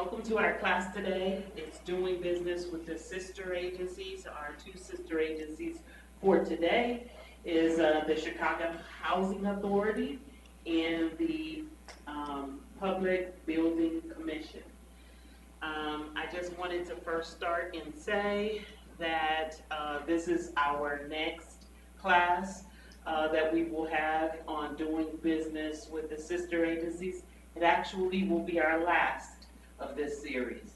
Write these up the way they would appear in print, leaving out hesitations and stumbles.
Welcome to our class today. It's doing business with the sister agencies. Our two sister agencies for today is the Chicago Housing Authority and the Public Building Commission. I just wanted to first start and say that this is our next class that we will have on doing business with the sister agencies. It actually will be our last of this series.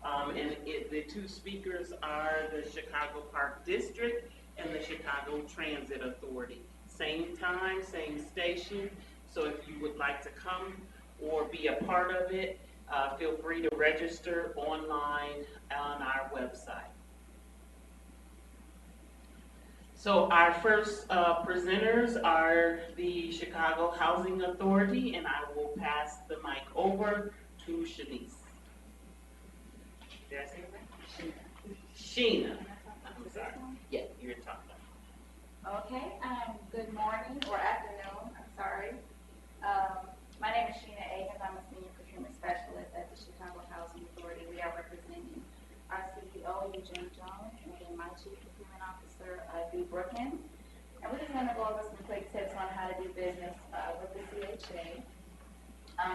The two speakers are the Chicago Park District and the Chicago Transit Authority. Same time, same station, so if you would like to come or be a part of it, feel free to register online on our website. So our first presenters are the Chicago Housing Authority, and I will pass the mic over to Shanice. Did I say that? Sheena. I'm sorry. Yeah, you're talking. Okay, good morning or afternoon, I'm sorry. My name is Sheena Akins. I'm a senior procurement specialist at the Chicago Housing Authority. We are representing our CEO, Eugene Jones, and then my chief procurement officer, Dee Brookins. And we're just going to go over some quick tips on how to do business with the CHA.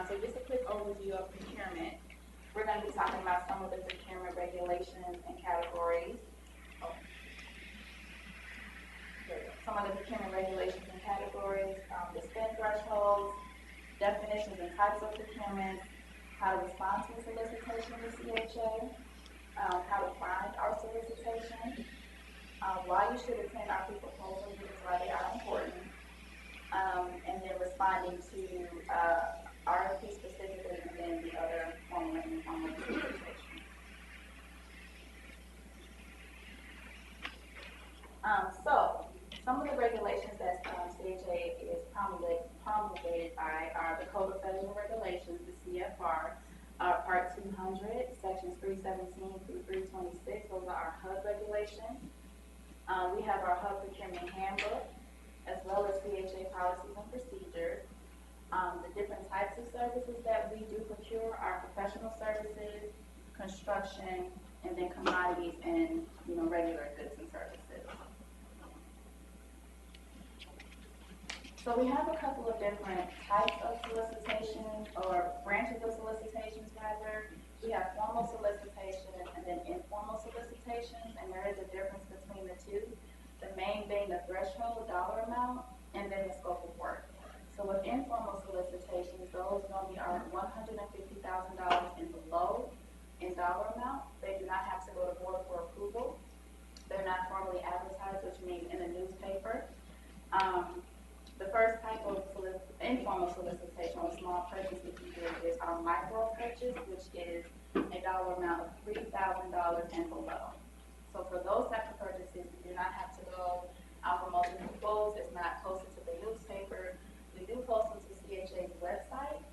So just a quick overview of procurement. We're going to be talking about some of the procurement regulations and categories. Some of the procurement regulations and categories, the spend thresholds, definitions and types of procurement, how to respond to a solicitation with CHA, how to find our solicitation, why you should attend our pre-proposal meetings, why they are important, and then responding to RFP specifically, and then the other formal and informal solicitation. So, some of the regulations that CHA is promulgated by are the Code of Federal Regulations, the CFR, Part 200, Sections 317 through 326. Those are our HUD regulations. We have our HUD Procurement Handbook, as well as CHA policies and procedures. The different types of services that we do procure are professional services, construction, and then commodities and regular goods and services. So we have a couple of different types of solicitations, or branches of solicitations rather. We have formal solicitation and then informal solicitations, and there is a difference between the two. The main being the threshold dollar amount and then the scope of work. So with informal solicitations, those normally are $150,000 and below in dollar amount. They do not have to go to board for approval. They're not formally advertised, which means in a newspaper. The first type of informal solicitation or small purchase we do is our micro purchase, which is a dollar amount of $3,000 and below. So for those types of purchases, we do not have to go out for multiple quotes. It's not posted to the newspaper. We do post them to CHA's website,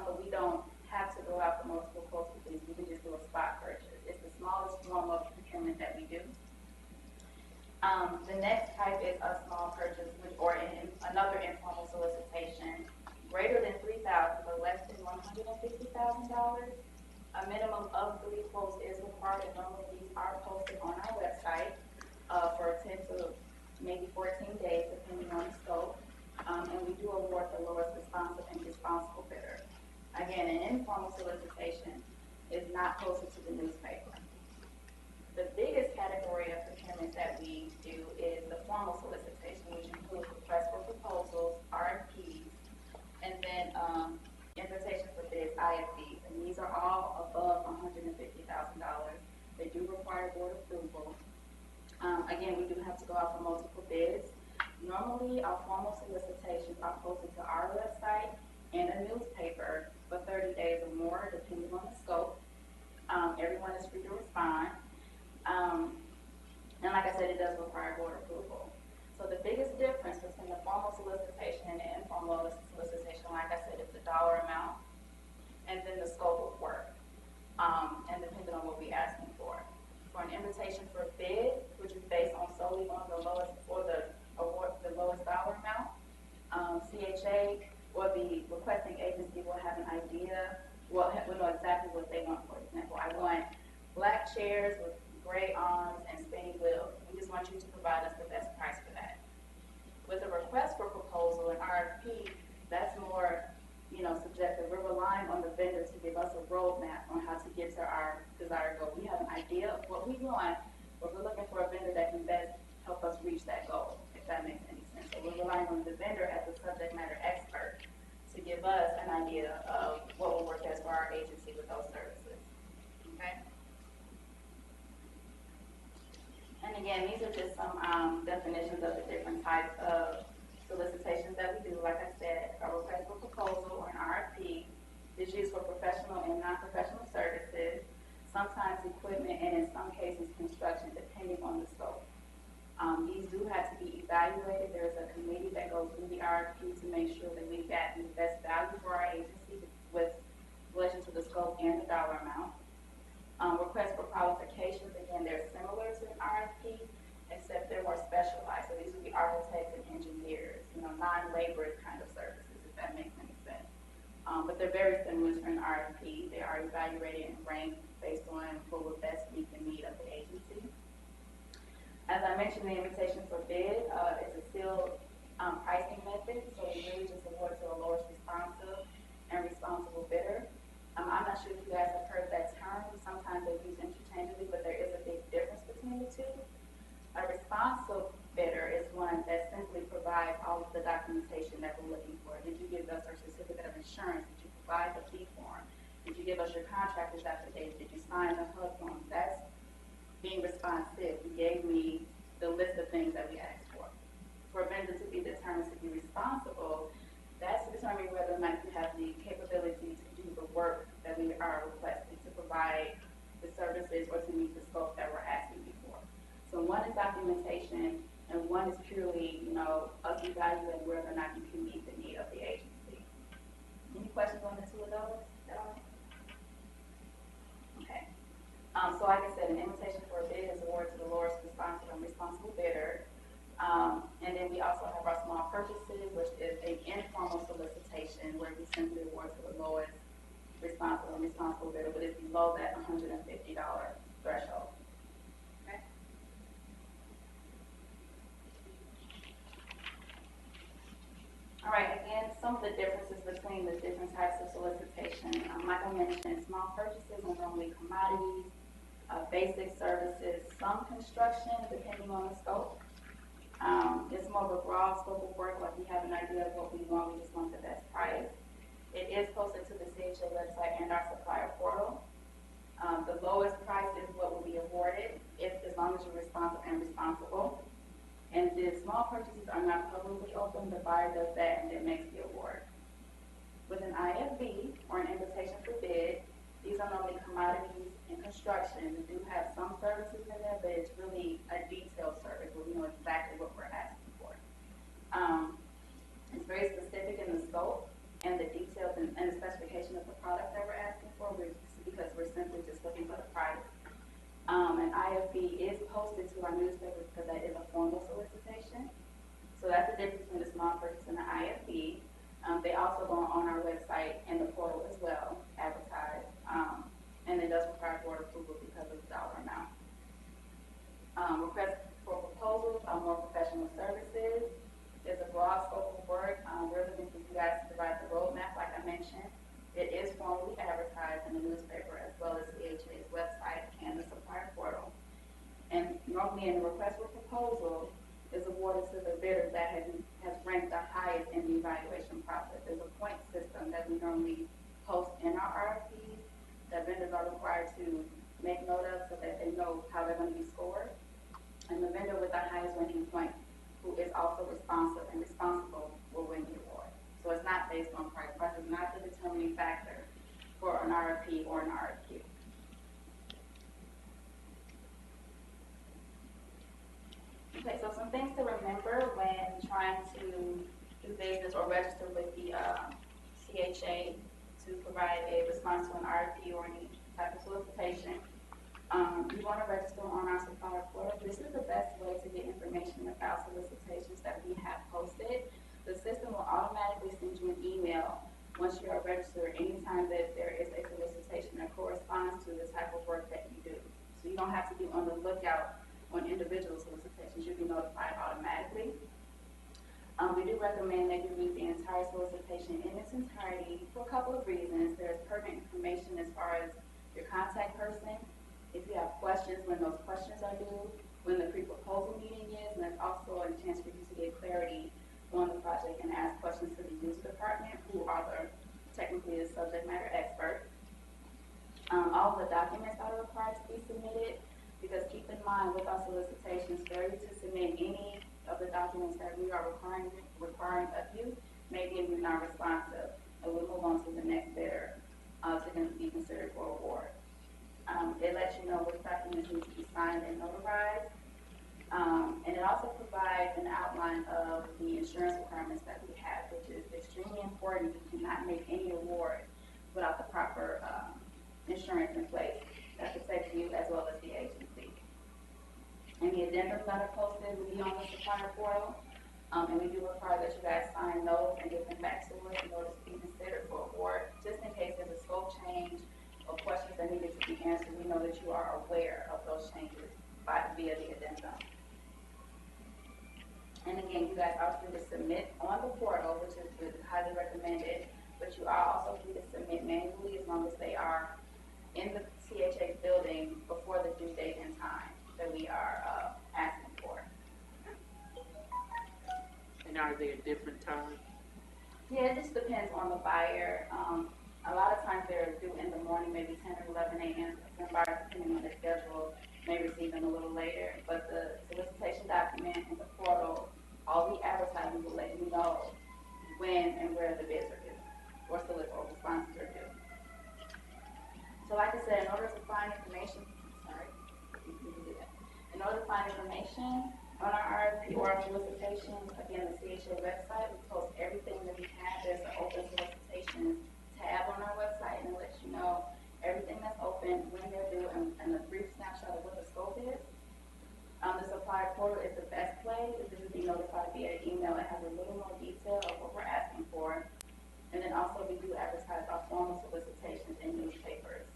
but we don't have to go out for multiple quotes with these. We can just do a spot purchase. It's the smallest form of procurement that we do. The next type is a small purchase, or another informal solicitation, greater than $3,000 but less than $150,000. A minimum of 3 quotes is required, and normally these are posted on our website for 10 to maybe 14 days, depending on the scope. And we do award the lowest responsive and responsible bidder. Again, an informal solicitation is not posted to the newspaper. The biggest category of procurement that we do is the formal solicitation, which includes requests for proposals, RFPs, and then invitations for bids, IFBs. And these are all above $150,000. They do require board approval. Again, we do have to go out for multiple bids. Normally, our formal solicitations are posted to our website and a newspaper for 30 days or more, depending on the scope. Everyone is free to respond. And like I said, it does require board approval. So the biggest difference between the formal solicitation and the informal solicitation, like I said, is the dollar amount and then the scope of work, and depending on what we're asking for. For an invitation for bid, which is based on solely on the lowest or the award, the lowest dollar amount, CHA or the requesting agency will have an idea will know exactly what they want. For example, I want black chairs with gray arms and spinning wheels. We just want you to provide us the best price for that. With a request for proposal, an RFP, that's more, subjective. We're relying on the vendor to give us a roadmap on how to get to our desired goal. We have an idea of what we want, but we're looking for a vendor that can best help us reach that goal, if that makes any sense. So we're relying on the vendor as a subject matter expert to give us an idea of what will work best for our agency with those services. Okay? And again, these are just some definitions of the different types of solicitations that we do. Like I said, a request for proposal or an RFP is used for professional and non-professional services, sometimes equipment, and in some cases construction, depending on the scope. These do have to be evaluated. There's a committee that goes through the RFP to make sure that we get the best value for our agency with relation to the scope and the dollar amount. Requests for qualifications, again, they're similar to an RFP, except they're more specialized. So these would be architects and engineers, non-laborers kind of services, if that makes any sense. But they're very similar to an RFP. They are evaluated and ranked based on what would best meet the need of the agency. As I mentioned, the invitation for bid is a sealed pricing method, so we really just award to the lowest responsive and responsible bidder. I'm not sure if you guys have heard that term. Sometimes they're used interchangeably, but there is a big difference between the two. A responsive bidder is one that simply provides all of the documentation that we're looking for. Did you give us our certificate of insurance? Did you provide the fee form? Did you give us your contractor's affidavit? Did you sign the HUD form? That's being responsive. You gave me the list of things that we asked for. For a vendor to be determined to be responsible, that's to determine whether or not you have the capability to do the work that we are requesting, to provide the services or to meet the scope that we're asking you for. So one is documentation, and one is purely, us evaluating whether or not you can meet the need of the agency. Any questions on the two of those at all? Okay. So like I said, an invitation for a bid is awarded to the lowest responsive and responsible bidder. And then we also have our small purchases, which is an informal solicitation where we simply award to the lowest responsible and responsible bidder, but it's below that $150 threshold. Okay. All right, again, some of the differences between the different types of solicitation. Like I mentioned, small purchases are normally commodities, basic services, some construction, depending on the scope. It's more of a broad scope of work, like we have an idea of what we want, we just want the best price. It is posted to the CHA website and our supplier portal. The lowest price is what will be awarded, as long as you're responsive and responsible. And the small purchases are not publicly open, the buyer does that and then makes the award. With an IFB, or an invitation for bid, these are normally commodities in construction. We do have some services in there, but it's really a detailed service where we know exactly what we're asking for. It's very specific in the scope and the details and the specification of the product that we're asking for, because we're simply just looking for the price. An IFB is posted to our newspaper because that is a formal solicitation. So that's the difference between the small purchase and the IFB. They also go on our website and the portal as well, advertised, and it does require board approval because of the dollar amount. Requests for proposals are more professional services. There's a broad scope of work. We're looking for you guys to provide the roadmap, like I mentioned. It is formally advertised in the newspaper as well as CHA's website and the supplier portal. And normally in the request for proposal is awarded to the bidder that has ranked the highest in the evaluation process. There's a point system that we normally post in our RFPs that vendors are required to make note of so that they know how they're going to be scored. And the vendor with the highest ranking point, who is also responsive and responsible, will win the award. So it's not based on price. Price is not the determining factor for an RFP or an RFQ. Okay, so some things to remember when trying to do business or register with the CHA to provide a response to an RFP or any type of solicitation. You want to register on our supplier portal. This is the best way to get information about solicitations that we have posted. The system will automatically send you an email once you are registered, anytime that there is a solicitation that corresponds to the type of work that you do. So you don't have to be on the lookout on individual solicitations. You'll be notified automatically. We do recommend that you read the entire solicitation in its entirety for a couple of reasons. There's pertinent information as far as your contact person, if you have questions, when those questions are due, when the pre-proposal meeting is, and there's also a chance for you to get clarity on the project and ask questions to the user department, who are technically the subject matter expert. All the documents are required to be submitted, because keep in mind with our solicitations, failure to submit any of the documents that we are requiring of you may be non-responsive, and we'll move on to the next bidder to be considered for award. It lets you know which documents need to be signed and notarized, and it also provides an outline of the insurance requirements that we have, which is extremely important. You cannot make any award without the proper insurance in place that protects you as well as the agency. And the addendums that are posted will be on the supplier portal, and we do require that you guys sign those and get them back to us in order to be considered for award, just in case there's a scope change or questions that needed to be answered. We know that you are aware of those changes via the addendum. And again, you guys are free to submit on the portal, which is highly recommended, but you are also free to submit manually as long as they are in the THA building before the due date and time that we are asking for. And are there different times? Yeah, it just depends on the buyer. A lot of times they're due in the morning, maybe 10 or 11 a.m. Some buyers, depending on their schedule, may receive them a little later. But the solicitation document and the portal, all the advertising will let you know when and where the bids are due, or responses are due. So like I said, in order to find information, in order to find information on our RFP or our solicitations, again, the CHA website, we post everything that we have. There's an open solicitations tab on our website, and it lets you know everything that's open, when they're due, and a brief snapshot of what the scope is. The supplier portal is the best way because you'll be notified via email. It has a little more detail of what we're asking for. And then also we do advertise our formal solicitations in newspapers.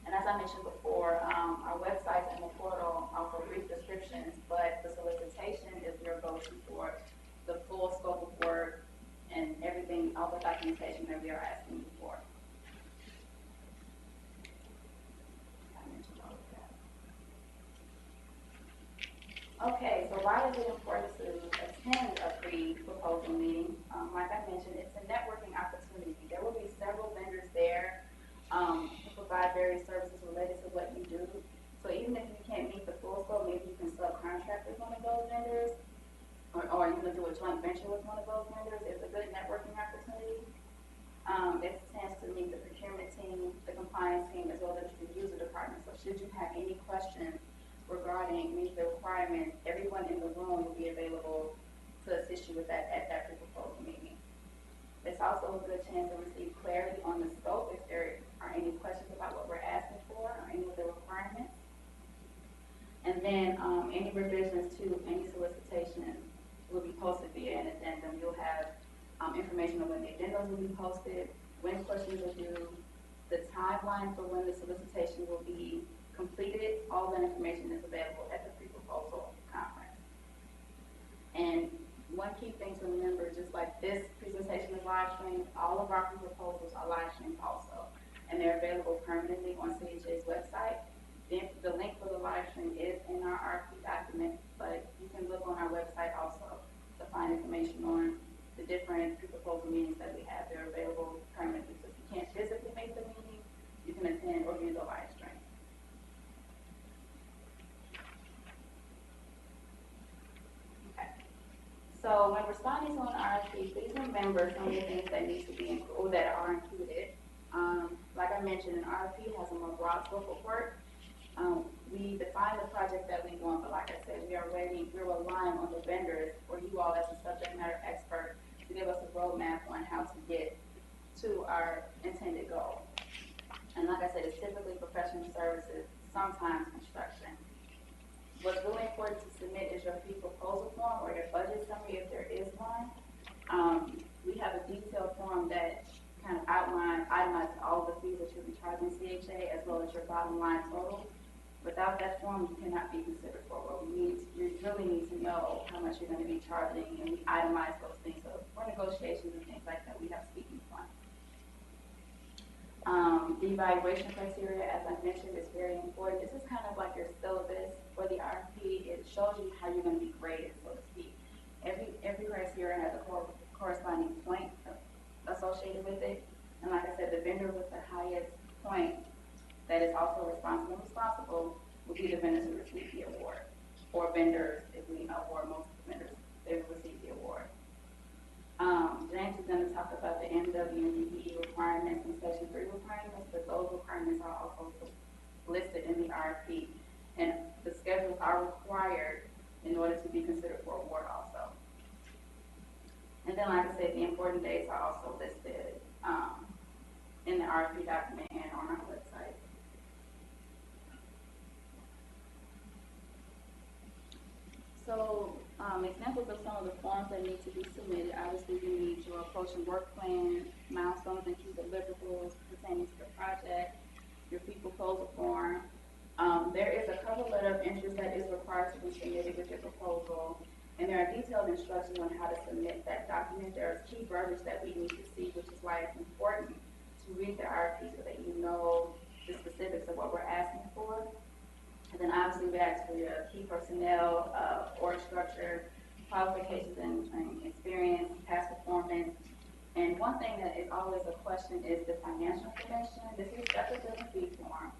And as I mentioned before, our websites and the portal offer brief descriptions, but the solicitation is your go-to for the full scope of work and everything, all the documentation that we are asking you for. I mentioned all of that. Okay, so why is it important to attend a pre-proposal meeting? Like I mentioned, it's a networking opportunity. There will be several vendors there who provide various services related to what you do. So even if you can't meet the full scope, maybe you can subcontract with one of those vendors, or you can do a joint venture with one of those vendors. It's a good networking opportunity. It's a chance to meet the procurement team, the compliance team, as well as the user department. So should you have any questions regarding meet the requirements, everyone in the room will be available to assist you with that at that pre-proposal meeting. It's also a good chance to receive clarity on the scope if there are any questions about what we're asking for or any of the requirements. And then any revisions to any solicitation will be posted via an addendum. You'll have information on when the addendums will be posted, when questions are due, the timeline for when the solicitation will be completed. All that information is available at the pre-proposal conference. And one key thing to remember, just like this presentation is live streamed, all of our pre-proposals are live streamed also. And they're available permanently on CHA's website. The link for the live stream is in our RFP document, but you can look on our website also to find information on the different pre-proposal meetings that we have. They're available permanently. So if you can't physically make the meeting, you can attend or view the live stream. So when responding to an RFP, please remember some of the things that need to be included, or that are included. Like I mentioned, an RFP has a more broad scope of work. We define the project that we're doing, but like I said, we're relying on the vendors or you all as a subject matter expert to give us a roadmap on how to get to our intended goal. And like I said, it's typically professional services, sometimes construction. What's really important to submit is your pre-proposal form or your budget summary if there is one. We have a detailed form itemize all the fees that you'll be charging CHA as well as your bottom line total. Without that form, you cannot be considered for what you really need to know how much you're going to be charging, and we itemize those things. So for negotiations and things like that, we have speaking points. The evaluation criteria, as I mentioned, is very important. This is kind of like your syllabus for the RFP. It shows you how you're going to be graded, so to speak. Every criteria has a corresponding point associated with it. And like I said, the vendor with the highest point that is also responsible will be the vendors who receive the award. Or vendors, if we award most vendors, they will receive the award. James is going to talk about the MW and DBE requirements and Section 3 requirements, but those requirements are also listed in the RFP. And the schedules are required in order to be considered for award also. And then, like I said, the important dates are also listed in the RFP document and on our website. So, examples of some of the forms that need to be submitted. Obviously, you need your approach and work plan, milestones and key deliverables pertaining to the project, your fee proposal form. There is a cover letter of interest that is required to be submitted with your proposal, and there are detailed instructions on how to submit that document. There are key verbiage that we need to see, which is why it's important to read the RFP so that you know the specifics of what we're asking for. And then obviously we ask for your key personnel, org structure, qualifications and experience, past performance. And one thing that is always a question is the financial information. This is separate than the fee form.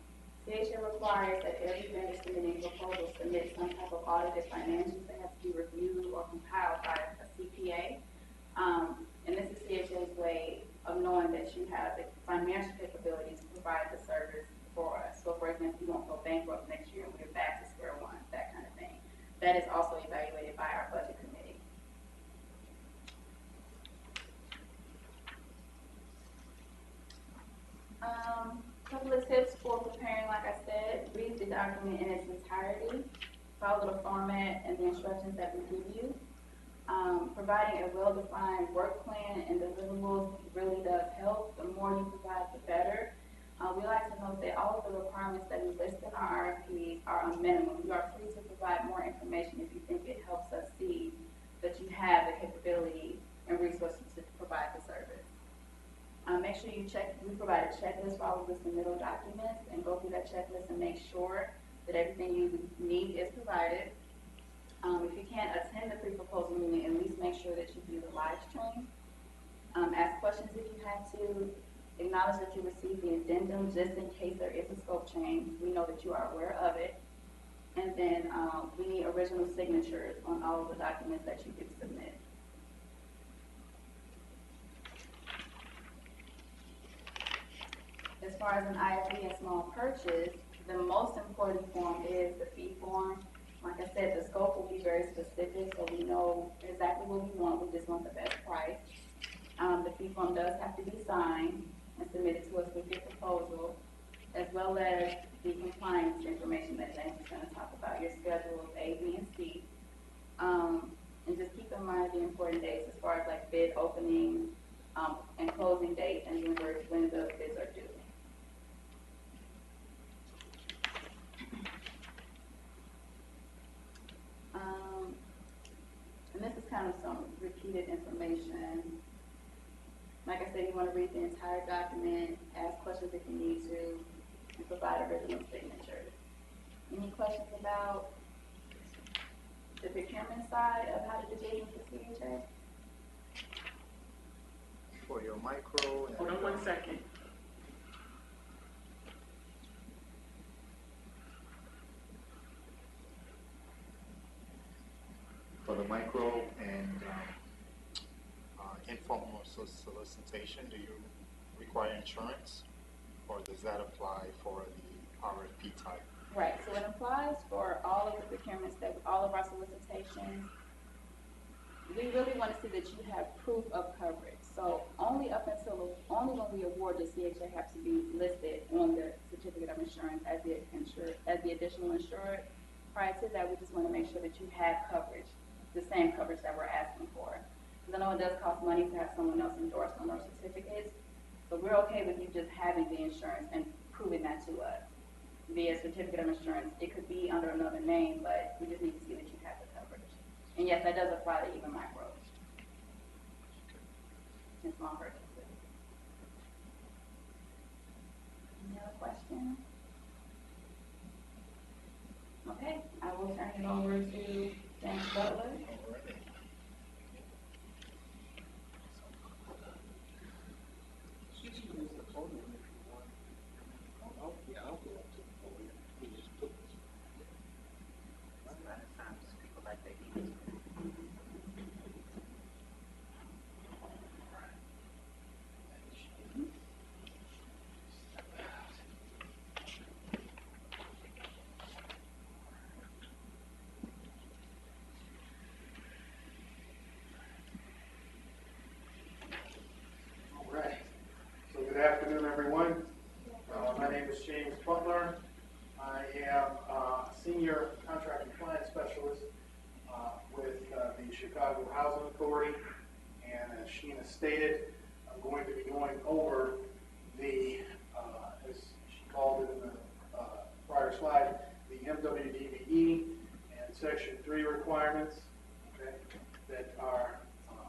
CHA requires that every vendor submitting proposal submit some type of audited financials that have to be reviewed or compiled by a CPA. And this is CHA's way of knowing that you have the financial capability to provide the service for us. So for example, you won't go bankrupt next year and we're back to square one, that kind of thing. That is also evaluated by our budget committee. Couple of tips for preparing, like I said, read the document in its entirety, follow the format and the instructions that we give you. Providing a well-defined work plan and deliverables really does help. The more you provide, the better. We like to note that all of the requirements that we list in our RFPs are a minimum. You are free to provide more information if you think it helps us see that you have the capability and resources to provide the service. Make sure you we provide a checklist for all of the submittal documents, and go through that checklist and make sure that everything you need is provided. If you can't attend the pre-proposal meeting, at least make sure that you view the live stream. Ask questions if you have to. Acknowledge that you received the addendum just in case there is a scope change. We know that you are aware of it. And then we need original signatures on all of the documents that you did submit. As far as an IFB and small purchase, the most important form is the fee form. Like I said, the scope will be very specific, so we know exactly what we want. We just want the best price. The fee form does have to be signed and submitted to us with your proposal, as well as the compliance information that James is going to talk about, your schedules A, B, and C. And just keep in mind the important dates as far as like bid opening and closing date, and when the bids are due. And this is kind of some repeated information. Like I said, you want to read the entire document, ask questions if you need to, and provide original signatures. Any questions about the procurement side of how to do business with CHA? For your micro. Hold on 1 second. For the micro and informal solicitation, do you require insurance, or does that apply for the RFP type? Right, so it applies for all of the procurements, that all of our solicitations. We really want to see that you have proof of coverage. So only when we award the CHA have to be listed on the certificate of insurance as the additional insured. Prior to that, we just want to make sure that you have coverage, the same coverage that we're asking for. Because I know it does cost money to have someone else endorse on those certificates. But we're okay with you just having the insurance and proving that to us via certificate of insurance. It could be under another name, but we just need to see that you have the coverage. And yes, that does apply to even micro and small purchases. Any other questions? Okay, I will turn it over to James Butler. Good afternoon, everyone. My name is James Butler. I am a senior contract compliance specialist with the Chicago Housing Authority. And as Sheena stated, I'm going to be going over the, as she called it in the prior slide, the MWDBE and Section 3 requirements, okay, that are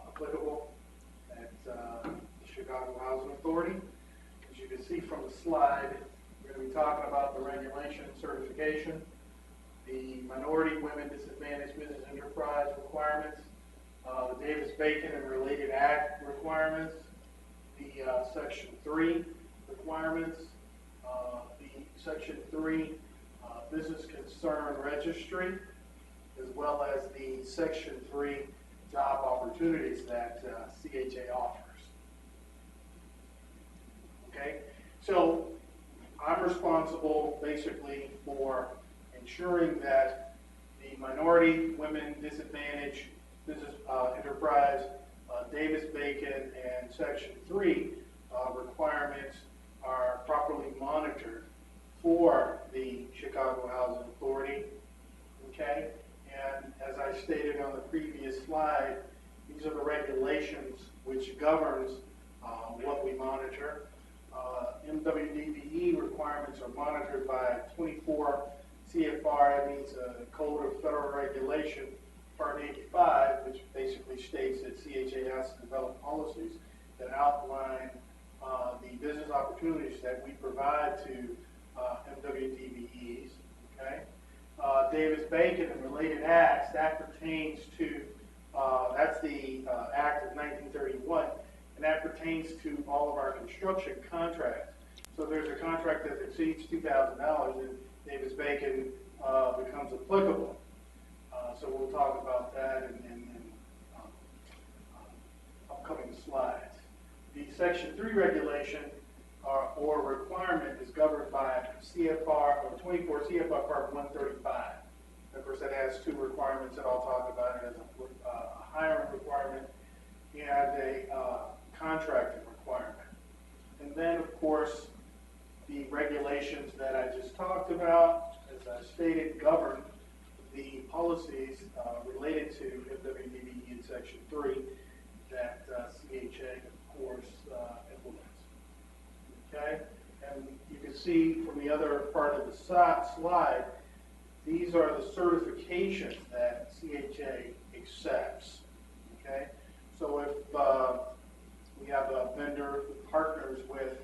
applicable at the Chicago Housing Authority. As you can see from the slide, we're going to be talking about the regulation certification, the minority, women, disadvantaged business enterprise requirements, the Davis-Bacon and Related Act requirements, the Section 3 requirements, the Section 3 business concern registry, as well as the Section 3 job opportunities that CHA offers. Okay, so I'm responsible basically for ensuring that the minority, women, disadvantaged business enterprise, Davis-Bacon, and Section 3 requirements are properly monitored for the Chicago Housing Authority. Okay, and as I stated on the previous slide, these are the regulations which governs what we monitor. MWDBE requirements are monitored by 24 CFR, that means Code of Federal Regulation, Part 85, which basically states that CHA has to develop policies that outline the business opportunities that we provide to MWDBEs. Okay, Davis-Bacon and Related Acts, that pertains to, that's the Act of 1931, and that pertains to all of our construction contracts. So there's a contract that exceeds $2,000, and Davis-Bacon becomes applicable. So we'll talk about that in upcoming slides. The Section 3 regulation or requirement is governed by CFR, or 24 CFR Part 135. Of course, that has two requirements that I'll talk about. It has a hiring requirement and a contracting requirement. And then, of course, the regulations that I just talked about, as I stated, govern the policies related to MWDBE in Section 3 that CHA, of course, implements. Okay? And you can see from the other part of the slide, these are the certifications that CHA accepts. Okay? So if we have a vendor who partners with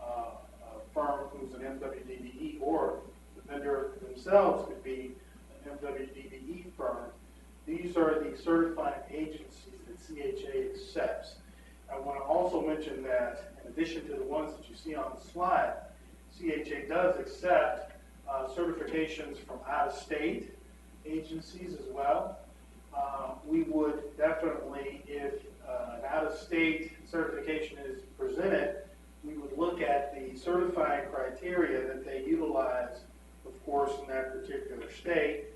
a firm who's an MWDBE, or the vendor themselves could be an MWDBE firm, these are the certifying agencies that CHA accepts. I want to also mention that in addition to the ones that you see on the slide, CHA does accept certifications from out-of-state agencies as well. We would definitely, if an out-of-state certification is presented, we would look at the certifying criteria that they utilize, of course, in that particular state,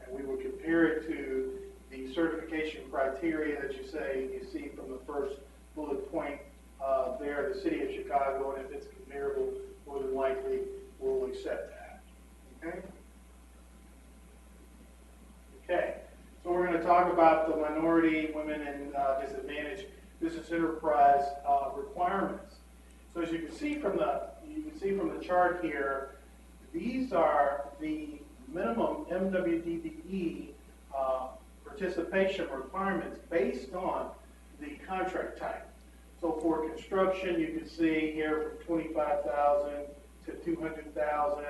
and we would compare it to the certification criteria that you see from the first bullet point there, the City of Chicago, and if it's comparable, more than likely we'll accept that. Okay? Okay. So we're going to talk about the minority, women, and disadvantaged business enterprise requirements. So as you can see from the chart here, these are the minimum MWDBE participation requirements based on the contract type. So for construction, you can see here from 25,000 to 200,000,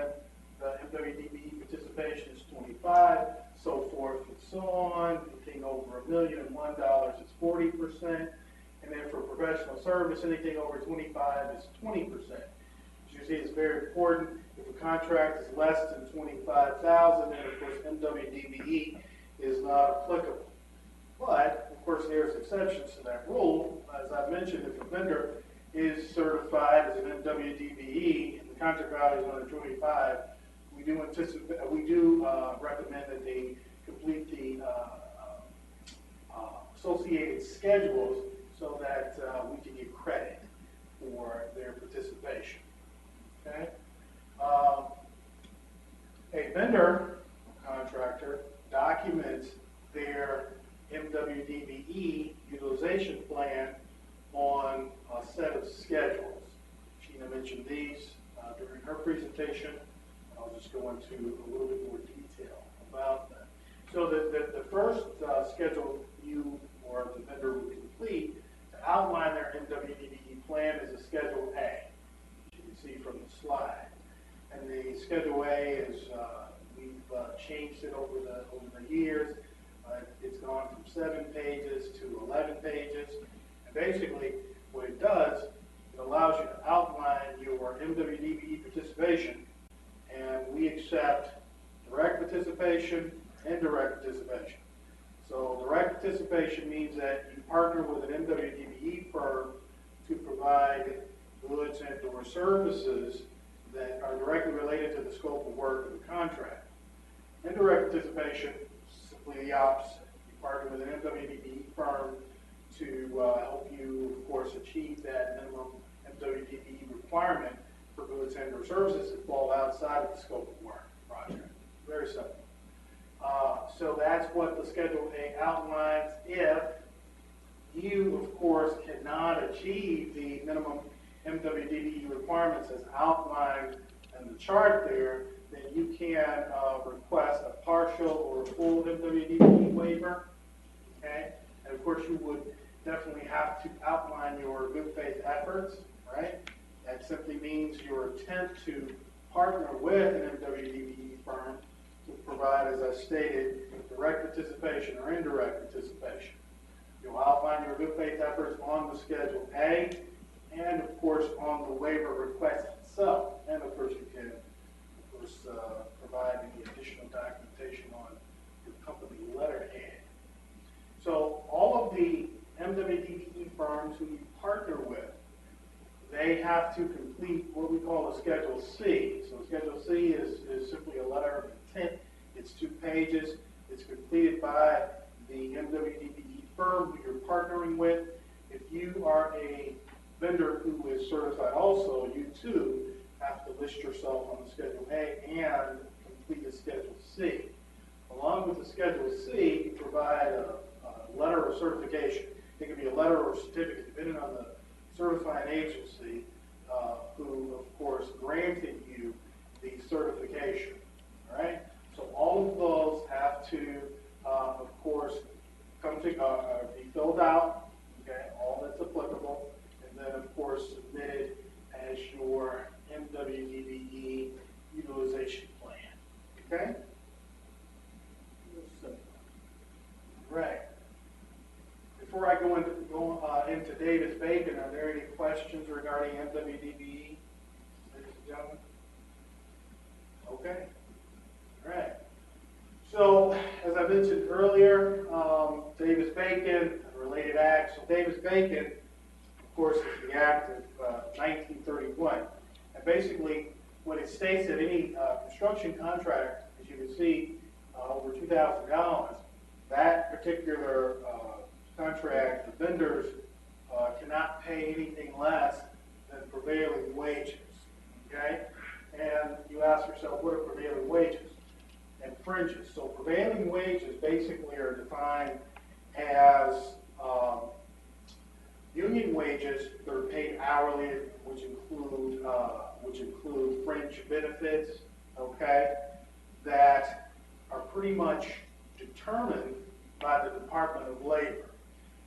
the MWDBE participation is 25, so forth and so on. Anything over $1,001 is 40%. And then for professional service, anything over 25 is 20%. As you see, it's very important. If a contract is less than 25,000, then of course MWDBE is not applicable. But of course, there's exceptions to that rule. As I mentioned, if a vendor is certified as an MWDBE and the contract value is under 25, we do recommend that they complete the associated schedules so that we can get credit for their participation. Okay? A vendor contractor documents their MWDBE utilization plan on a set of schedules. Sheena mentioned these during her presentation. I'll just go into a little bit more detail about that. So the first schedule you or the vendor will complete to outline their MWDBE plan is a Schedule A, as you can see from the slide. And the Schedule A is, we've changed it over the years. It's gone from 7 pages to 11 pages. And basically, what it does, it allows you to outline your MWDBE participation, and we accept direct participation, indirect participation. So direct participation means that you partner with an MWDBE firm to provide goods and or services that are directly related to the scope of work of the contract. Indirect participation is simply the opposite. You partner with an MWDBE firm to help you, of course, achieve that minimum MWDBE requirement for goods and or services that fall outside of the scope of work project. Very simple. So that's what the Schedule A outlines. If you, of course, cannot achieve the minimum MWDBE requirements as outlined in the chart there, then you can request a partial or a full MWDBE waiver. Okay? And of course, you would definitely have to outline your good faith efforts, right? That simply means your attempt to partner with an MWDBE firm to provide, as I stated, direct participation or indirect participation. You'll outline your good faith efforts on the Schedule A and, of course, on the waiver request itself. And, of course, you can, of course, provide any additional documentation on your company letterhead. So all of the MWDBE firms who you partner with, they have to complete what we call a Schedule C. So Schedule C is simply a letter of intent. It's 2 pages. It's completed by the MWDBE firm who you're partnering with. If you are a vendor who is certified also, you too have to list yourself on the Schedule A and complete a Schedule C. Along with the Schedule C, you provide a letter of certification. It can be a letter or a certificate, depending on the certifying agency who, of course, granted you the certification. All right? So all of those have to, of course, come to be filled out. Okay, all that's applicable, and then, of course, submitted as your MWDBE utilization plan. Okay. Right. Before I go into Davis-Bacon, are there any questions regarding MWDBE, ladies and gentlemen? Okay. All right. So, as I mentioned earlier, Davis-Bacon, a related act. So Davis-Bacon, of course, is the act of 1931. And basically, what it states that any construction contract, as you can see, over $2,000, that particular contract, the vendors cannot pay anything less than prevailing wages. Okay? And you ask yourself, what are prevailing wages? And fringes. So prevailing wages basically are defined as Union wages, they're paid hourly, which include fringe benefits, okay, that are pretty much determined by the Department of Labor.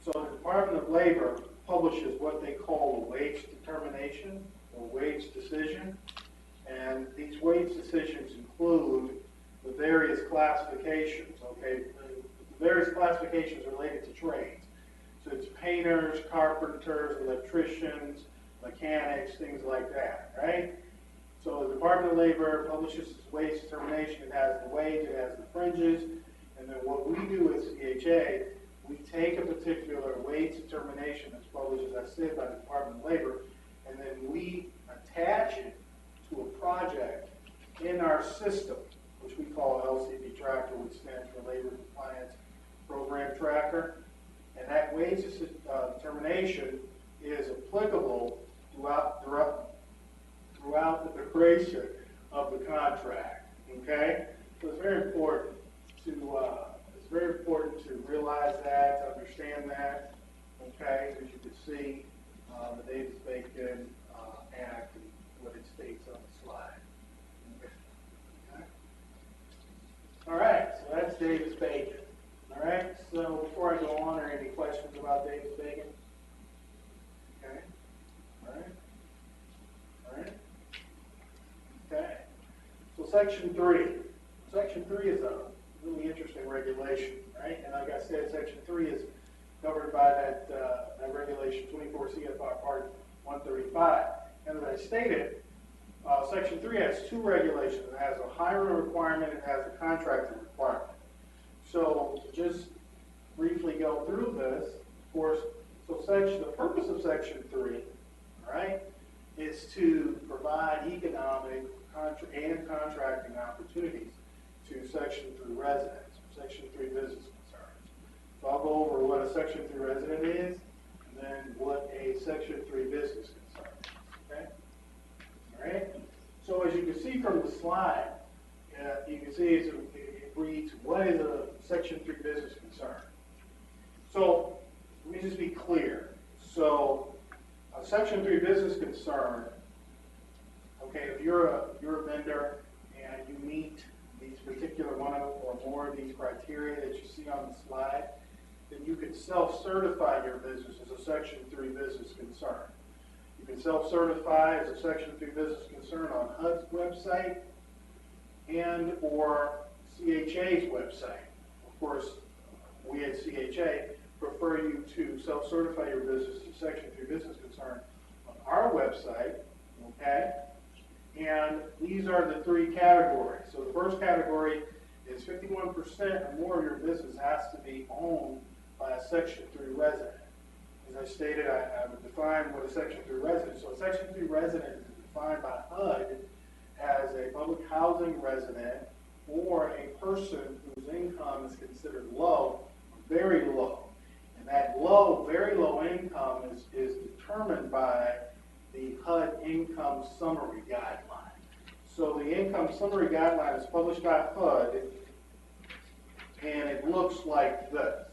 So the Department of Labor publishes what they call a wage determination or wage decision, and these wage decisions include the various classifications, okay, the various classifications related to trades. So it's painters, carpenters, electricians, mechanics, things like that, right? So the Department of Labor publishes its wage determination. It has the wage, it has the fringes, and then what we do at CHA, we take a particular wage determination that's published, as I said, by the Department of Labor, and then we attach it to a project in our system, which we call LCD Tracker, which stands for Labor Compliance Program Tracker. And that wage determination is applicable throughout the duration of the contract. Okay, so it's very important to realize that, to understand that. Okay, as you can see, the Davis-Bacon Act and what it states on the slide. Okay. All right, so that's Davis-Bacon. All right, so before I go on, are any questions about Davis-Bacon? Okay, all right, all right, okay. So Section 3. Section 3 is a really interesting regulation, right? And like I said, Section 3 is covered by that regulation 24 CFR Part 135. And as I stated, Section 3 has two regulations. It has a hiring requirement, it has a contracting requirement. So to just briefly go through this, of course, so the purpose of Section 3, all right, is to provide economic and contracting opportunities to Section 3 residents, Section 3 business concerns. So I'll go over what a Section 3 resident is, and then what a Section 3 business concern is, okay? All right? So as you can see from the slide, you can see it reads, what is a Section 3 business concern? So let me just be clear. So a Section 3 business concern, okay, if you're a vendor and you meet these particular one or more of these criteria that you see on the slide, then you can self-certify your business as a Section 3 business concern. You can self-certify as a Section 3 business concern on HUD's website and or CHA's website. Of course, we at CHA prefer you to self-certify your business as a Section 3 business concern on our website, okay? And these are the three categories. So the first category is 51% or more of your business has to be owned by a Section 3 resident. As I stated, I would define what a Section 3 resident is. So a Section 3 resident is defined by HUD as a public housing resident or a person whose income is considered low or very low. And that low, very low income is determined by the HUD income summary guideline. So the income summary guideline is published by HUD, and it looks like this,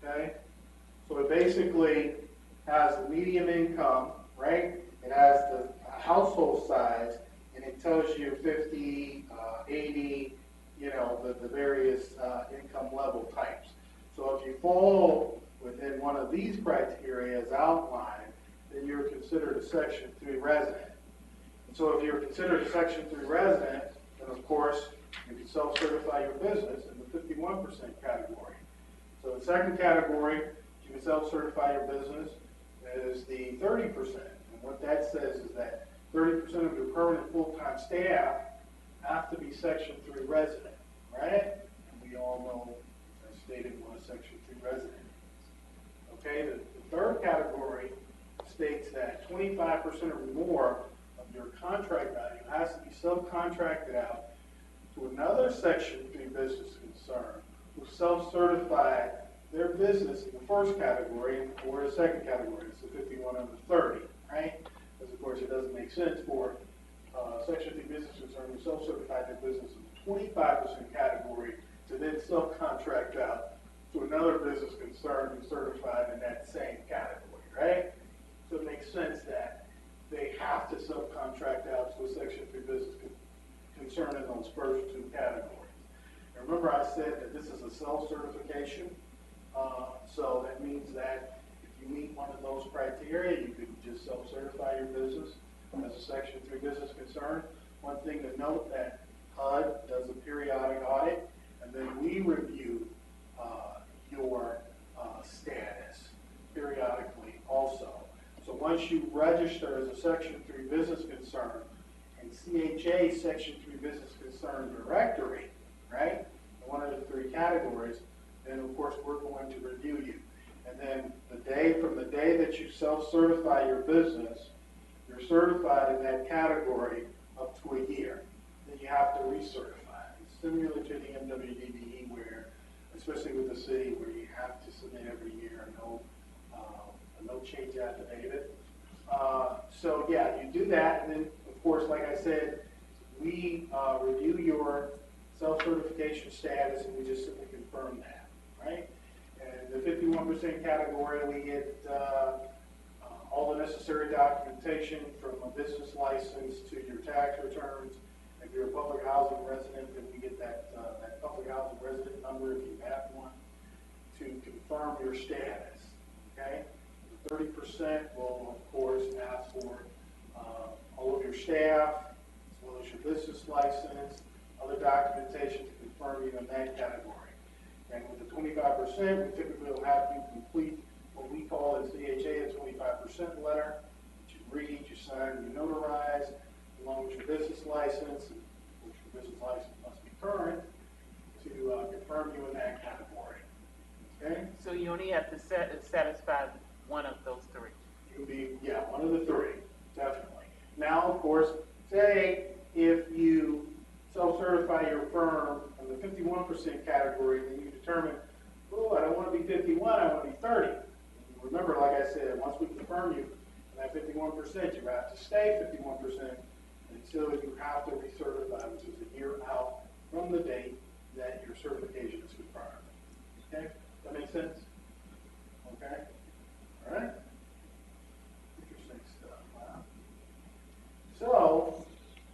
okay? So it basically has the median income, right? It has the household size, and it tells you 50, 80, you know, the various income level types. So if you fall within one of these criteria as outlined, then you're considered a Section 3 resident. And so if you're considered a Section 3 resident, then of course you can self-certify your business in the 51% category. So the second category, you can self-certify your business is the 30%. And what that says is that 30% of your permanent full-time staff have to be Section 3 resident, right? And we all know, as I stated, what a Section 3 resident is. Okay, the third category states that 25% or more of your contract value has to be subcontracted out to another Section 3 business concern who self-certify their business in the first category or the second category. It's the 51 under 30, right? Because of course it doesn't make sense for Section 3 business concern who self-certify their business in the 25% category to then subcontract out to another business concern who's certified in that same category. right? So it makes sense that they have to subcontract out to a Section 3 business concern in those first two categories. And remember I said that this is a self-certification, so that means that if you meet one of those criteria, you can just self-certify your business as a Section 3 business concern. One thing to note that HUD does a periodic audit, and then we review your status periodically also. So once you register as a Section 3 business concern in CHA Section 3 business concern directory, right, one of the three categories, then of course we're going to review you. And then from the day that you self-certify your business, you're certified in that category up to a year. Then you have to recertify. It's similar to the MWDBE where, especially with the city, where you have to submit every year a no change affidavit. So yeah, you do that, and then of course, like I said, we review your self-certification status, and we just simply confirm that, right? And the 51% category, we get all the necessary documentation from a business license to your tax returns. If you're a public housing resident, then we get that public housing resident number if you have one to confirm your status, okay? The 30% will, of course, ask for all of your staff, as well as your business license, other documentation to confirm you in that category. And with the 25%, we typically will have you complete what we call in CHA a 25% letter, that you read, you sign, you notarize, along with your business license, which your business license must be current, to confirm you in that category. Okay? So you only have to satisfy one of those three. You can be, yeah, one of the three, definitely. Now, of course, say if you self-certify your firm in the 51% category, then you determine, oh, I don't want to be 51, I want to be 30. And remember, like I said, once we confirm you in that 51%, you have to stay 51% until you have to recertify, which is a year out from the date that your certification is confirmed. Okay? That make sense? Okay? All right? Interesting stuff. Wow. So,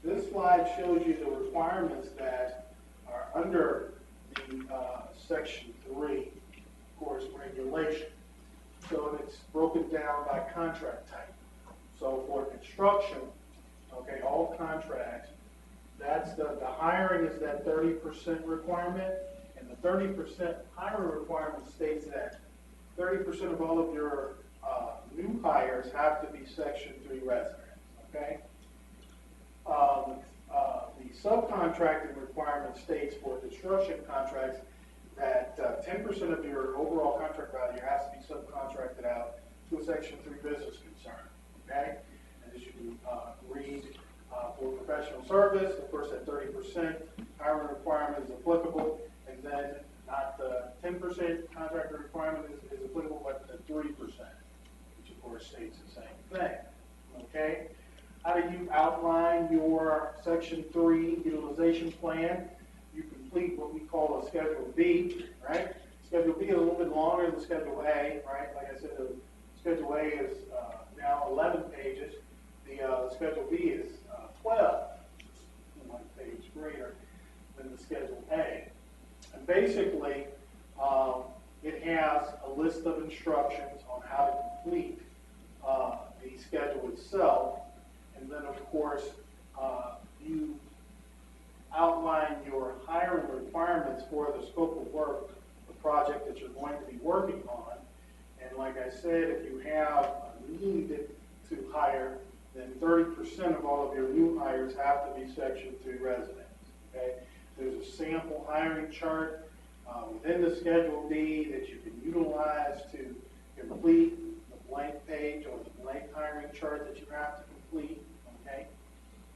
this slide shows you the requirements that are under the Section 3, of course, regulation. So it's broken down by contract type. So for construction, okay, all contracts, that's the hiring is that 30% requirement, and the 30% hiring requirement states that 30% of all of your new hires have to be Section 3 residents, okay? The subcontracting requirement states for construction contracts that 10% of your overall contract value has to be subcontracted out to a Section 3 business concern, okay? And as you can read, for professional service, of course, that 30% hiring requirement is applicable, and then not the 10% contractor requirement is applicable, but the 3%, which of course states the same thing, okay? How do you outline your Section 3 utilization plan? You complete what we call a Schedule B, right? Schedule B is a little bit longer than Schedule A, right? Like I said, the Schedule A is now 11 pages. The Schedule B is 12, one page greater than the Schedule A. And basically, it has a list of instructions on how to complete the schedule itself. And then, of course, you outline your hiring requirements for the scope of work, the project that you're going to be working on. And like I said, if you have a need to hire, then 30% of all of your new hires have to be Section 3 residents. Okay? There's a sample hiring chart within the Schedule B that you can utilize to complete the blank page or the blank hiring chart that you have to complete. Okay?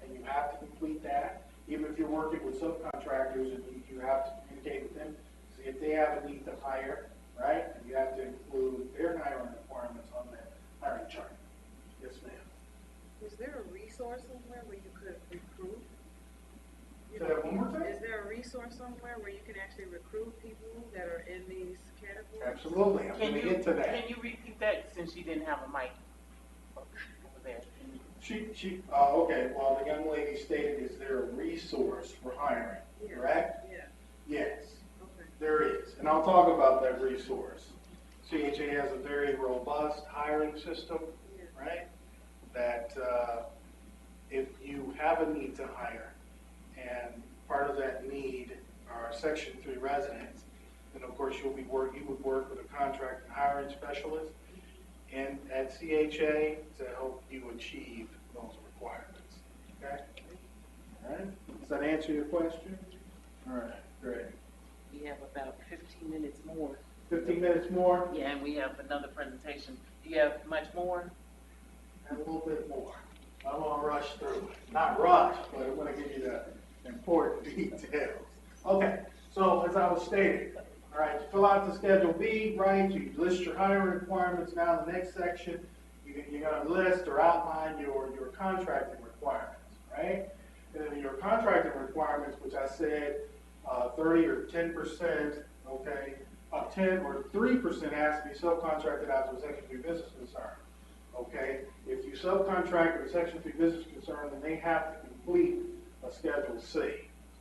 And you have to complete that. Even if you're working with subcontractors and you have to communicate with them, see if they have a need to hire, right? And you have to include their hiring requirements on that hiring chart. Yes, ma'am. Is there a resource somewhere where you could recruit? Say that one more time? Is there a resource somewhere where you can actually recruit people that are in these categories? Absolutely, I'm Can gonna you, get to that. can you repeat that since she didn't have a mic over there? Okay, well, the young lady stated, is there a resource for hiring, Yeah. correct? Yeah, Yes, okay. there is, and I'll talk about that resource. CHA has a very robust hiring system, Yeah. right? That if you have a need to hire, and part of that need are Section 3 residents, then of course you would work with a contract and hiring specialist and at CHA to help you achieve those requirements. Okay? All right. Does that answer your question? All right, great. We have about 15 minutes more. 15 minutes more? Yeah, and we have another presentation. Do you have much more? And a little bit more. I don't want to rush through it. Not rush, but I want to give you the important details. Okay, so as I was stating, all right, you fill out the Schedule B, right? You list your hiring requirements. Now in the next section, you're going to list or outline your contracting requirements, right? And then your contracting requirements, which I said 30 or 10%, okay, 10 or 3% has to be subcontracted out to a Section 3 business concern. Okay, if you subcontract with a Section 3 business concern, then they have to complete a Schedule C.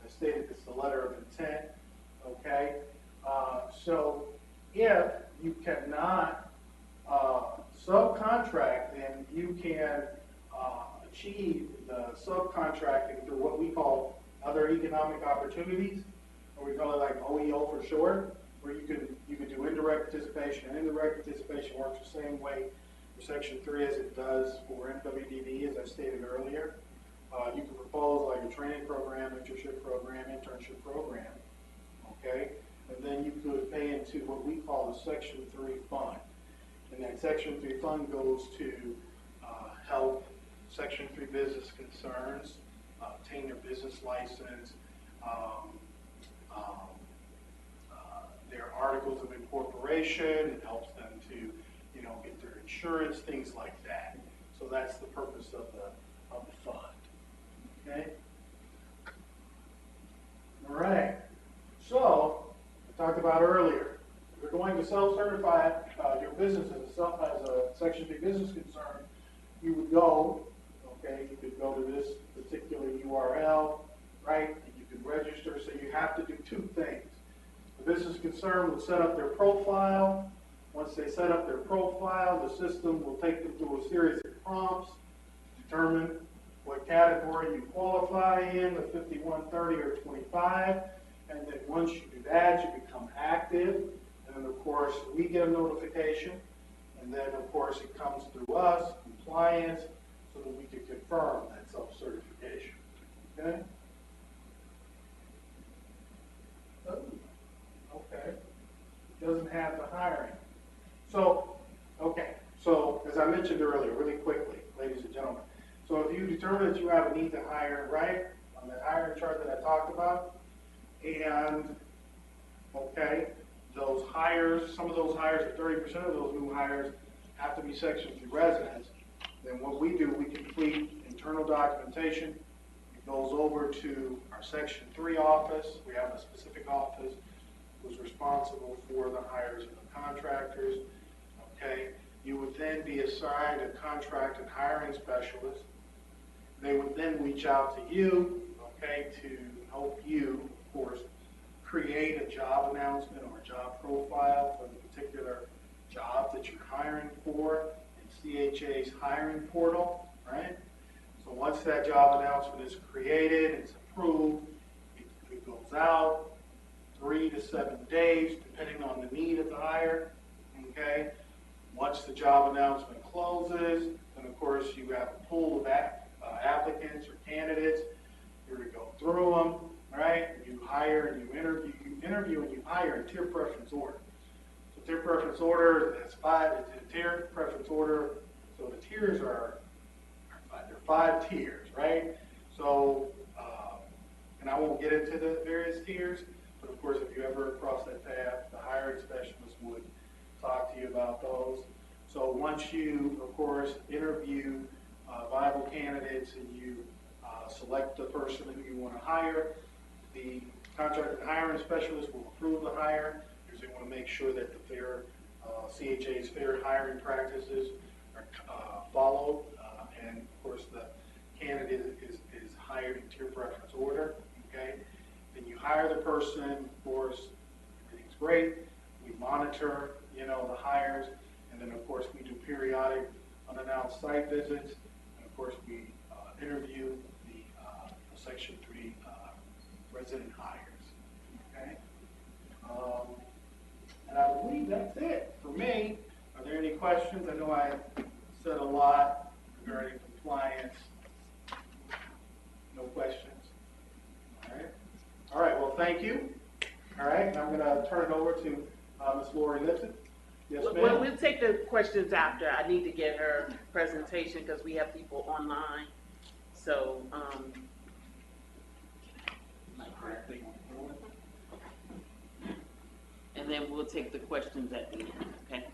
I stated it's the letter of intent. Okay, so if you cannot subcontract, then you can achieve the subcontracting through what we call other economic opportunities, or we call it like OEO for short, where you can do indirect participation, and indirect participation works the same way for Section 3 as it does for MWDB, as I stated earlier. You can propose like a training program, internship program, okay? And then you could pay into what we call the Section 3 fund. And that Section 3 fund goes to help Section 3 business concerns obtain their business license, their articles of incorporation. It helps them to, get their insurance, things like that. So that's the purpose of the fund. Okay. All right. So I talked about earlier, if you're going to self-certify your business as a Section 3 business concern, you would go. Okay, you could go to this particular URL, right? And you could register. So you have to do two things. The business concern will set up their profile. Once they set up their profile, the system will take them through a series of prompts to determine what category you qualify in, the 5130 or 25. And then once you do that, you become active. And then, of course, we get a notification. And then, of course, it comes through us, compliance, so that we can confirm that self-certification. Okay? Oh, okay. It doesn't have the hiring. So, okay. So, as I mentioned earlier, really quickly, ladies and gentlemen. So, if you determine that you have a need to hire, right, on that hiring chart that I talked about, and, okay, those hires, some of those hires, or 30% of those new hires, have to be Section 3 residents, then what we do, we complete internal documentation. It goes over to our Section 3 office. We have a specific office who's responsible for the hires of the contractors. Okay, you would then be assigned a contract and hiring specialist. They would then reach out to you, okay, to help you, of course, create a job announcement or a job profile for the particular job that you're hiring for in CHA's hiring portal, right? So once that job announcement is created, it's approved, it goes out 3 to 7 days, depending on the need of the hire, okay? Once the job announcement closes, then of course you have a pool of applicants or candidates. You're to go through them, right? You hire and you interview and you hire in tier preference order. So tier preference order, that's 5. It's a tier preference order. So the tiers are 5. There are 5 tiers, right? So, and I won't get into the various tiers, but of course, if you ever cross that path, the hiring specialist would talk to you about those. So once you, of course, interview viable candidates and you select the person who you want to hire, the contract and hiring specialist will approve the hire. because they want to make sure that the fair, CHA's fair hiring practices are followed, and of course the candidate is hired in tier preference order, okay? Then you hire the person, of course, everything's great, we monitor, you know, the hires, and then of course we do periodic unannounced site visits, and of course we interview the Section 3 resident hires, okay? And I believe that's it for me. Are there any questions? I know I said a lot regarding compliance. No questions? All right. All right, well, thank you. All right, and I'm going to turn it over to Ms. Lori Lipton. Yes, Well, ma'am? we'll take the questions after. I need to get her presentation because we have people online. So, and then we'll take the questions at the end, okay?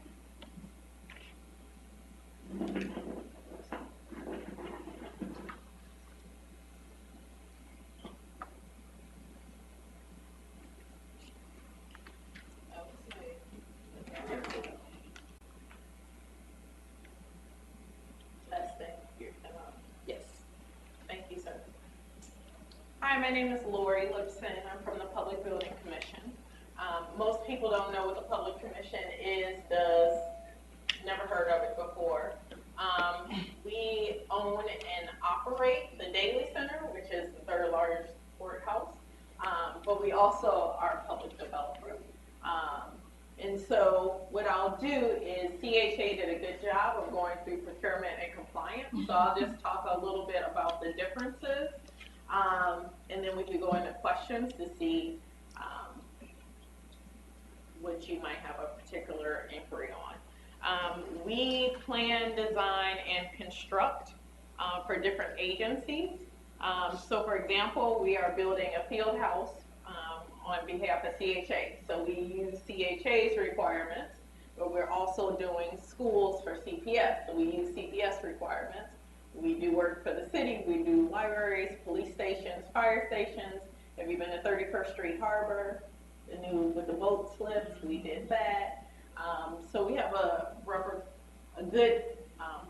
Yes. Thank you, sir. Hi, my name is Lori Lipson. I'm from the Public Building Commission. Most people don't know what the Public Commission is, never heard of it before. We own and operate the Daily Center, which is the third largest courthouse, but we also are a public developer. And so what I'll do is CHA did a good job of going through procurement and compliance, so I'll just talk a little bit about the differences, and then we can go into questions to see what you might have a particular inquiry on. We plan, design, and construct for different agencies. So for example, we are building a field house on behalf of CHA. So we use CHA's requirements, but we're also doing schools for CPS. So we use CPS requirements. We do work for the city. We do libraries, police stations, fire stations. Have you been to 31st Street Harbor? The new with the boat slips, we did that. So we have a good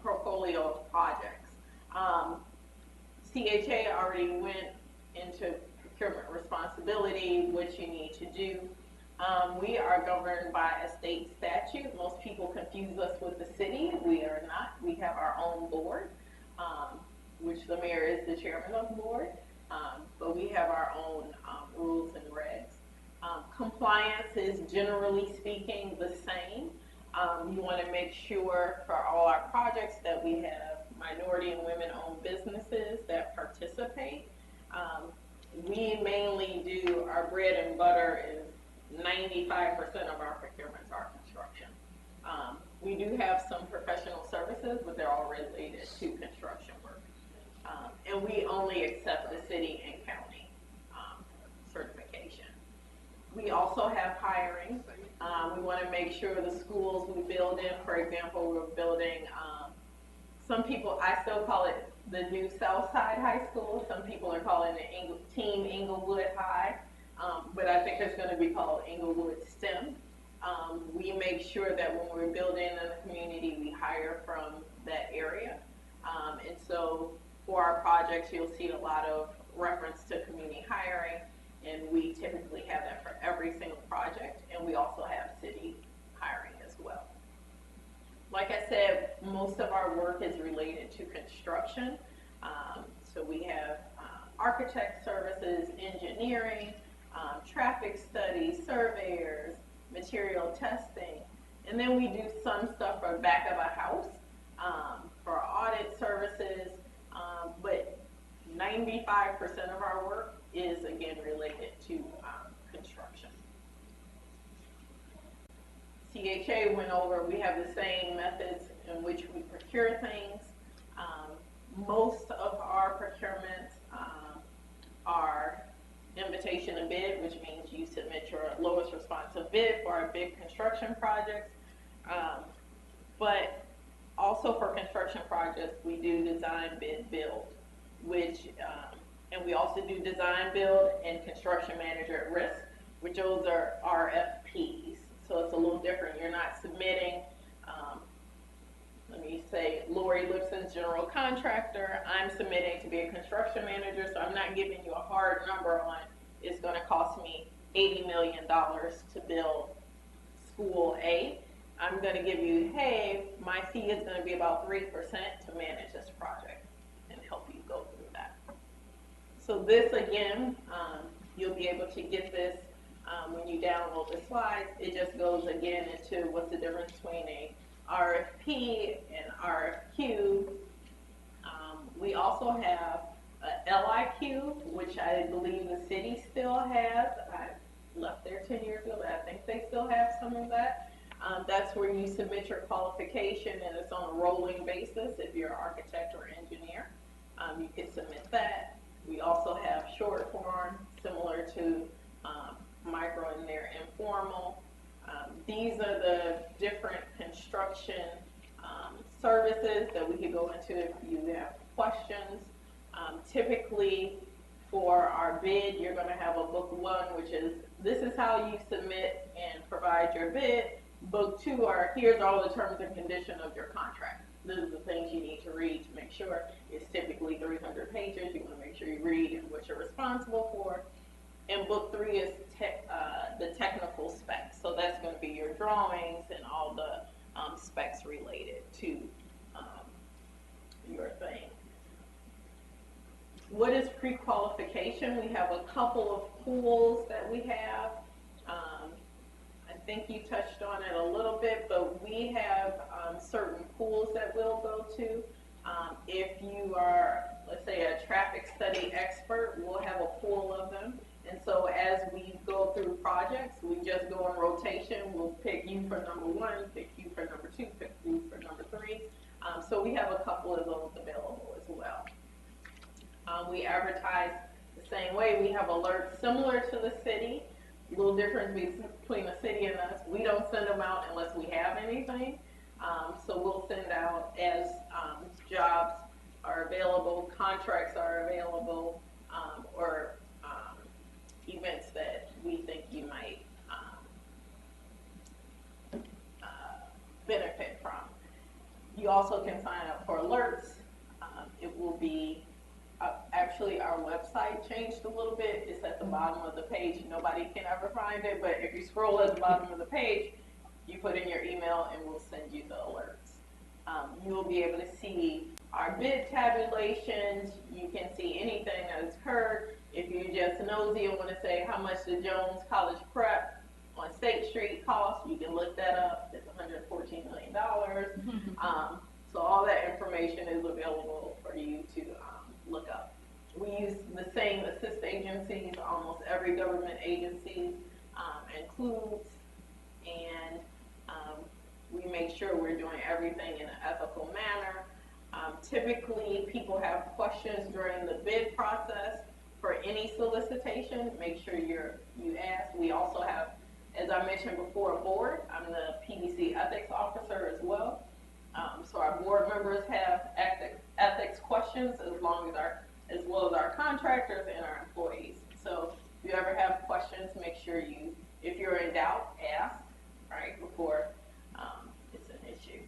portfolio of projects. CHA already went into procurement responsibility, what you need to do. We are governed by a state statute. Most people confuse us with the city. We are not. We have our own board, which the mayor is the chairman of the board, but we have our own rules and regs. Compliance is generally speaking the same. You want to make sure for all our projects that we have minority and women-owned businesses that participate. We mainly do, our bread and butter is 95% of our procurements are construction. We do have some professional services, but they're all related to construction work. And we only accept the city and county certification. We also have hiring. We want to make sure the schools we build in, for example, we're building, some people, I still call it the new Southside High School. Some people are calling it Team Inglewood High, but I think it's going to be called Inglewood STEM. We make sure that when we're building in the community, we hire from that area. And so for our projects, you'll see a lot of reference to community hiring, and we typically have that for every single project, and we also have city hiring as well. Like I said, most of our work is related to construction. So we have architect services, engineering, traffic studies, surveyors, material testing, and then we do some stuff for back of a house for audit services, but 95% of our work is again related to construction. CHA went over, we have the same methods in which we procure things. Most of our procurements are invitation to bid, which means you submit your lowest responsive bid for our big construction projects. But also for construction projects, we do design, bid, build, which, and we also do design, build, and construction manager at risk, which those are RFP RFPs. So it's a little different. You're not submitting, let me say, Lori Lipson's general contractor. I'm submitting to be a construction manager, so I'm not giving you a hard number on it's going to cost me $80 million to build school A. I'm going to give you, hey, my fee is going to be about 3% to manage this project and help you go through that. So this, again, you'll be able to get this when you download the slides. It just goes again into what's the difference between a RFP and RFQ. We also have a LIQ, which I believe the city still has. I left there 10 years ago, but I think they still have some of that. That's where you submit your qualification, and it's on a rolling basis. If you're an architect or engineer, you can submit that. We also have short form, similar to micro, and they're informal. These are the different construction services that we could go into if you have questions. Typically, for our bid, you're going to have a book 1, which is, this is how you submit and provide your bid. Book 2 are, here's all the terms and conditions of your contract. These are the things you need to read to make sure. It's typically 300 pages. You want to make sure you read and what you're responsible for. And book 3 is the technical specs. So that's going to be your drawings and all the specs related to your thing. What is pre-qualification? We have a couple of pools that we have. I think you touched on it a little bit, but we have certain pools that we'll go to. If you are, let's say, a traffic study expert, we'll have a pool of them. And so as we go through projects, we just go in rotation. We'll pick you for number 1, pick you for number 2, pick you for number 3. So we have a couple of those available as well. We advertise the same way. We have alerts similar to the city. A little difference between the city and us. We don't send them out unless we have anything. So we'll send out as jobs are available, contracts are available, or events that we think you might benefit from. You also can sign up for alerts. It will be, actually our website changed a little bit. It's at the bottom of the page. Nobody can ever find it, but if you scroll at the bottom of the page, you put in your email and we'll send you the alerts. You will be able to see our bid tabulations. You can see anything that has occurred. If you're just nosy and want to say how much the Jones College Prep on State Street costs, you can look that up. It's $114 million. So all that information is available for you to look up. We use the same assist agencies, almost every government agency includes, and we make sure we're doing everything in an ethical manner. Typically, people have questions during the bid process for any solicitation. Make sure you ask. We also have, as I mentioned before, a board. I'm the PBC ethics officer as well. So our board members have ethics questions as well as our contractors and our employees. So if you ever have questions, make sure if you're in doubt, ask, right, before it's an issue.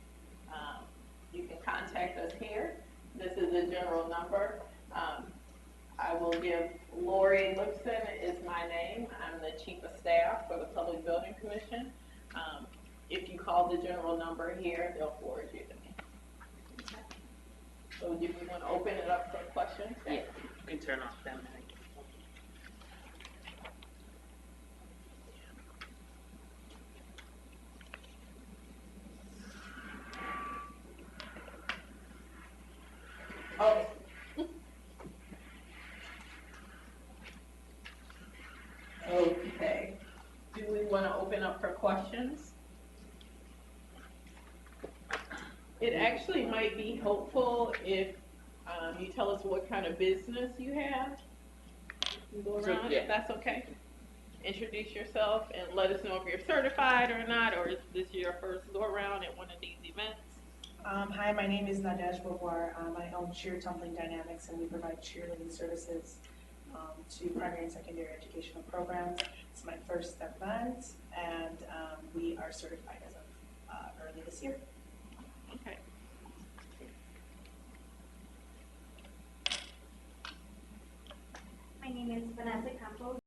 You can contact us here. This is the general number. I will give Lori Lipson is my name. I'm the Chief of Staff for the Public Building Commission. If you call the general number here, they'll forward you to me. Okay. So do we want to open it up for questions? Yeah, you can turn off that mic. Oh. Okay. Do we want to open up for questions? It actually might be helpful if you tell us what kind of business you have. You go around, if that's okay. Introduce yourself and let us know if you're certified or not, or is this your first go around at one of these events? Hi, my name is Nadej Beauvoir. I own Cheer Tumbling Dynamics, and we provide cheerleading services to primary and secondary educational programs. It's my first event, and we are certified as of early this year. Okay. My name is Vanessa Campos.